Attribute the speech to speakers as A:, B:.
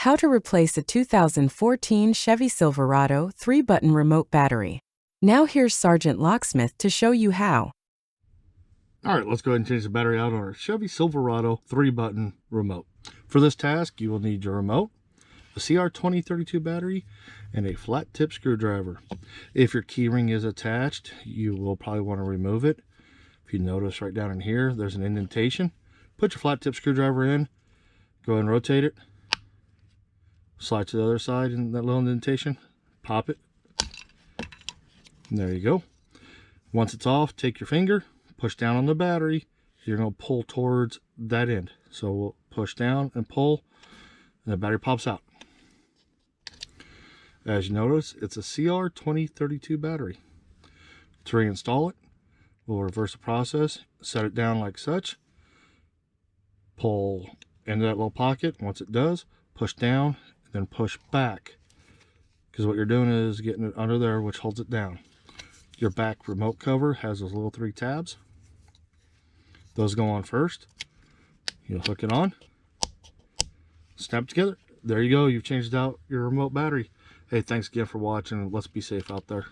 A: How to replace a 2014 Chevy Silverado 3-button remote battery. Now here's Sergeant Locksmith to show you how.
B: All right, let's go ahead and change the battery out on our Chevy Silverado 3-button remote. For this task, you will need your remote, a CR2032 battery, and a flat tip screwdriver. If your keyring is attached, you will probably want to remove it. If you notice right down in here, there's an indentation. Put your flat tip screwdriver in, go ahead and rotate it. Slide to the other side in that little indentation, pop it. And there you go. Once it's off, take your finger, push down on the battery. You're going to pull towards that end. So we'll push down and pull, and the battery pops out. As you notice, it's a CR2032 battery. To reinstall it, we'll reverse the process, set it down like such, pull into that little pocket. Once it does, push down, and then push back, because what you're doing is getting it under there, which holds it down. Your back remote cover has those little 3 tabs. Those go on first. You'll hook it on, snap it together. There you go. You've changed out your remote battery. Hey, thanks again for watching. Let's be safe out there.